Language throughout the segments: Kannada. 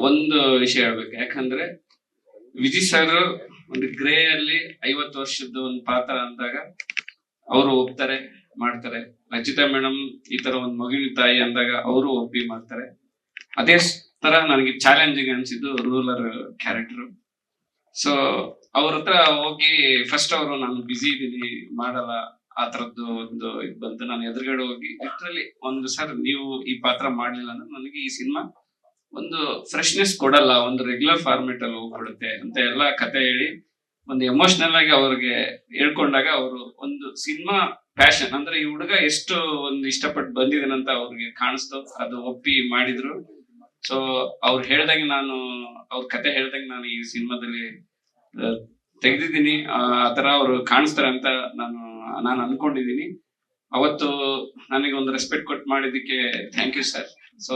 ಒಂದು ವಿಷಯ ಹೇಳ್ಬೇಕು. ಯಾಕಂದ್ರೆ ವಿಜಯ್ ಸರ್ ಒಂದು ಗ್ರೇ ಅಲ್ಲಿ 50 ವರ್ಷದ ಒಂದು ಪಾತ್ರ ಅಂದಾಗ ಅವರು ಒಪ್ತಾರೆ, ಮಾಡ್ತಾರೆ. ರಚಿತಾ ಮೇಡಮ್ ಈ ತರ ಒಂದು ಮಗುವಿನ ತಾಯಿ ಅಂದಾಗ ಅವರು ಒಪ್ಪಿ ಮಾಡ್ತಾರೆ. ಅದೇ ತರ ನನಗೆ ಚಾಲೆಂಜಿಂಗ್ ಅನ್ಸಿದ್ದು ರೂರಲ್ ಕ್ಯಾರೆಕ್ಟರ್. ಸೊ ಅವ್ರ ಹತ್ರ ಹೋಗಿ ಫಸ್ಟ್ ಅವರು ನಾನು ಬಿಸಿ ಇದೀನಿ ಮಾಡಲ್ಲ ಆ ತರದ್ದು ಒಂದು ಇದು ಬಂತು. ನಾನು ಎದುರುಗಡೆ ಹೋಗಿ ಲಿಟ್ರಲಿ ಒಂದು ಸರ್ ನೀವು ಈ ಪಾತ್ರ ಮಾಡ್ಲಿಲ್ಲ ಅಂದ್ರೆ ನನಗೆ ಈ ಸಿನಿಮಾ ಒಂದು ಫ್ರೆಶ್ನೆಸ್ ಕೊಡಲ್ಲ, ಒಂದು ರೆಗ್ಯುಲರ್ ಫಾರ್ಮೆಟ್ ಅಲ್ಲಿ ಹೋಗ್ಬಿಡುತ್ತೆ ಅಂತ ಎಲ್ಲ ಕತೆ ಹೇಳಿ ಒಂದು ಎಮೋಷನಲ್ ಆಗಿ ಅವ್ರಿಗೆ ಹೇಳ್ಕೊಂಡಾಗ ಅವರು ಒಂದು ಸಿನಿಮಾ ಪ್ಯಾಷನ್ ಅಂದ್ರೆ ಈ ಹುಡುಗ ಎಷ್ಟು ಒಂದು ಇಷ್ಟಪಟ್ಟು ಬಂದಿದ್ದೇನಂತ ಅವ್ರಿಗೆ ಕಾಣಿಸ್ತು. ಅದು ಒಪ್ಪಿ ಮಾಡಿದ್ರು. ಸೊ ಅವ್ರು ಹೇಳ್ದಂಗೆ ನಾನು ಅವ್ರ ಕತೆ ಹೇಳ್ದಂಗೆ ನಾನು ಈ ಸಿನಿಮಾದಲ್ಲಿ ತೆಗೆದಿದ್ದೀನಿ. ಆ ತರ ಅವ್ರು ಕಾಣಿಸ್ತಾರೆ ಅಂತ ನಾನು ಅನ್ಕೊಂಡಿದೀನಿ. ಅವತ್ತು ನನಗೆ ಒಂದು ರೆಸ್ಪೆಕ್ಟ್ ಕೊಟ್ಟು ಮಾಡಿದಕ್ಕೆ ಥ್ಯಾಂಕ್ ಯು ಸರ್. ಸೊ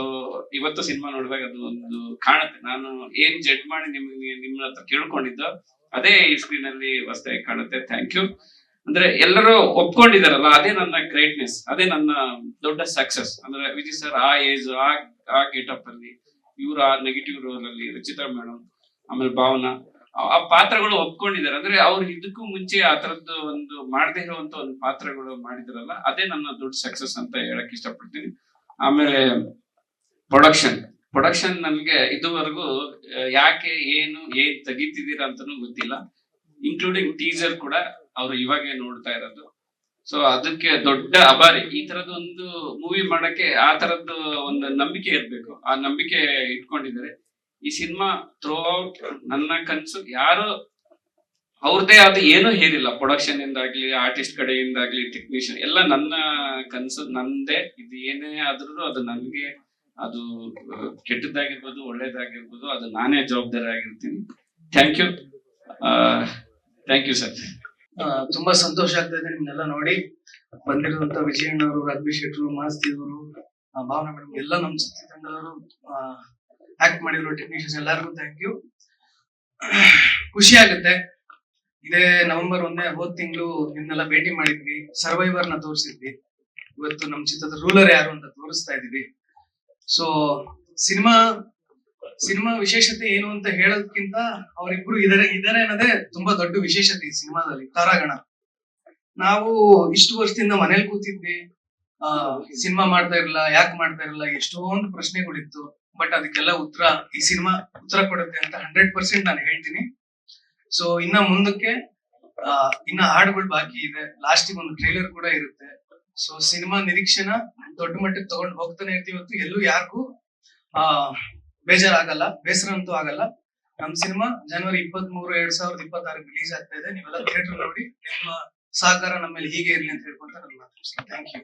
ಇವತ್ತು ಸಿನಿಮಾ ನೋಡಿದಾಗ ಅದು ಒಂದು ಕಾಣುತ್ತೆ. ನಾನು ಏನ್ ಜಡ್ಜ್ ಮಾಡಿ ನಿಮ್ಮ ಹತ್ರ ಕೇಳ್ಕೊಂಡಿದ್ದೋ ಅದೇ ಈ ಸ್ಕ್ರೀನ್ ಅಲ್ಲಿ ಹೊಸದಾಗಿ ಕಾಣುತ್ತೆ. Thank you. ಅಂದ್ರೆ ಎಲ್ಲರೂ ಒಪ್ಕೊಂಡಿದಾರಲ್ಲ, ಅದೇ ನನ್ನ ಗ್ರೇಟ್ನೆಸ್, ಅದೇ ನನ್ನ ದೊಡ್ಡ ಸಕ್ಸಸ್. ಅಂದ್ರೆ ವಿಜಯ್ ಸರ್ ಆ ಏಜ್ ಆ ಗೆಟಪ್ ಅಲ್ಲಿ, ಇವ್ರು ಆ ನೆಗೆಟಿವ್ ರೋಲ್ ಅಲ್ಲಿ, ರಚಿತಾ ಮೇಡಮ್, ಆಮೇಲೆ ಭಾವನಾ ಆ ಪಾತ್ರಗಳು ಒಪ್ಕೊಂಡಿದ್ದಾರೆ. ಅಂದ್ರೆ ಅವ್ರು ಇದಕ್ಕೂ ಮುಂಚೆ ಆ ತರದ್ದು ಒಂದು ಮಾಡದೇ ಇರುವಂತ ಒಂದು ಪಾತ್ರಗಳು ಮಾಡಿದ್ರಲ್ಲ, ಅದೇ ನನ್ನ ದೊಡ್ಡ ಸಕ್ಸಸ್ ಅಂತ ಹೇಳಕ್ ಇಷ್ಟಪಡ್ತೀನಿ. ಆಮೇಲೆ ಪ್ರೊಡಕ್ಷನ್ ನನ್ಗೆ ಇದುವರೆಗೂ ಯಾಕೆ ಏನ್ ತೆಗಿತಿದ್ದೀರಾ ಅಂತಾನು ಗೊತ್ತಿಲ್ಲ. ಇನ್ಕ್ಲೂಡಿಂಗ್ ಟೀಸರ್ ಕೂಡ ಅವ್ರು ಇವಾಗೆ ನೋಡ್ತಾ ಇರೋದು. ಸೊ ಅದಕ್ಕೆ ದೊಡ್ಡ ಆಭಾರಿ. ಈ ತರದ್ದು ಒಂದು ಮೂವಿ ಮಾಡಕ್ಕೆ ಆ ತರದ್ದು ಒಂದು ನಂಬಿಕೆ ಇರ್ಬೇಕು. ಆ ನಂಬಿಕೆ ಇಟ್ಕೊಂಡಿದ್ದಾರೆ. ಈ ಸಿನಿಮಾ ಥ್ರೂ ಔಟ್ ನನ್ನ ಕನ್ಸು ಯಾರು ಅವ್ರದೇ ಆದ ಏನೂ ಹೇರಿಲ್ಲ. ಪ್ರೊಡಕ್ಷನ್ ಇಂದಾಗ್ಲಿ, ಆರ್ಟಿಸ್ಟ್ ಕಡೆಯಿಂದಾಗ್ಲಿ, ಟೆಕ್ನಿಷಿಯನ್ ಎಲ್ಲ ನನ್ನ ಕನ್ಸು ನಂದೇ. ಇದು ಏನೇ ಆದ್ರೂ ಅದು ನನ್ಗೆ, ಅದು ಕೆಟ್ಟದ್ದಾಗಿರ್ಬೋದು ಒಳ್ಳೇದಾಗಿರ್ಬೋದು, ಅದು ನಾನೇ ಜವಾಬ್ದಾರಿ ಆಗಿರ್ತೀನಿ. Thank you. Thank you sir. ತುಂಬಾ ಸಂತೋಷ ಆಗ್ತಾ ಇದೆ ನಿಮ್ನೆಲ್ಲ ನೋಡಿ. ಬಂದಿರುವಂತ ವಿಜಯಣ್ಣವರು, ರಘುವಿ ಶೆಟ್ಟರು, ಮಾಸ್ತಿ ಅವರು, ಭಾವನಾ ಮೇಡಮ್ ಎಲ್ಲ ನಮ್ ಚಿತ್ರತಂಡದವರು, ಆಕ್ಟ್ ಮಾಡಿರೋ ಟೆಕ್ನಿಷಿಯನ್ಸ್ ಎಲ್ಲರಿಗೂ ಥ್ಯಾಂಕ್ ಯು. ಖುಷಿ ಆಗುತ್ತೆ. ಇದೇ ನವೆಂಬರ್ 1 ಹೋದ್ ತಿಂಗಳು ನಿಮ್ನೆಲ್ಲ ಭೇಟಿ ಮಾಡಿದ್ವಿ, ಸರ್ವೈವರ್ ನ ತೋರಿಸಿದ್ವಿ. ಇವತ್ತು ನಮ್ ಚಿತ್ರದ ರೂಲರ್ ಯಾರು ಅಂತ ತೋರಿಸ್ತಾ ಇದೀವಿ. ಸೊ ಸಿನಿಮಾ ವಿಶೇಷತೆ ಏನು ಅಂತ ಹೇಳೋದಕ್ಕಿಂತ ಅವರಿಬ್ರು ಇದಾರೆ ಅನ್ನೋದೇ ತುಂಬಾ ದೊಡ್ಡ ವಿಶೇಷತೆ ಈ ಸಿನಿಮಾದಲ್ಲಿ. ತಾರಾಗಣ. ನಾವು ಇಷ್ಟು ವರ್ಷದಿಂದ ಮನೇಲಿ ಕೂತಿದ್ವಿ, ಸಿನಿಮಾ ಮಾಡ್ತಾ ಇರಲ್ಲ, ಯಾಕೆ ಮಾಡ್ತಾ ಇರಲ್ಲ, ಎಷ್ಟೊಂದು ಪ್ರಶ್ನೆಗಳಿತ್ತು. ಬಟ್ ಅದಕ್ಕೆಲ್ಲ ಈ ಸಿನಿಮಾ ಉತ್ತರ ಕೊಡುತ್ತೆ ಅಂತ 100% ನಾನು ಹೇಳ್ತೀನಿ. ಸೊ ಇನ್ನ ಮುಂದಕ್ಕೆ ಇನ್ನ ಹಾಡುಗಳು ಬಾಕಿ ಇದೆ. ಲಾಸ್ಟಿಗೆ ಒಂದು ಟ್ರೈಲರ್ ಕೂಡ ಇರುತ್ತೆ. ಸೊ ಸಿನಿಮಾ ನಿರೀಕ್ಷೆನ ದೊಡ್ಡ ಮಟ್ಟಕ್ಕೆ ತಗೊಂಡು ಹೋಗ್ತಾನೆ ಇರ್ತೀವಿ. ಇವತ್ತು ಎಲ್ಲೂ ಯಾರಿಗೂ ಬೇಜಾರಾಗಲ್ಲ, ಬೇಸರ ಅಂತೂ ಆಗಲ್ಲ. ನಮ್ ಸಿನಿಮಾ ಜನವರಿ 23, 2026 ರಿಲೀಸ್ ಆಗ್ತಾ ಇದೆ. ನೀವೆಲ್ಲ ಥಿಯೇಟರ್ ನೋಡಿ ನಿಮ್ಮ ಸಹಕಾರ ನಮ್ಮಲ್ಲಿ ಹೀಗೆ ಇರ್ಲಿ ಅಂತ ಹೇಳ್ಕೊಂತ ನಾನು ಮಾತಾಡ್ತೀನಿ. Thank you.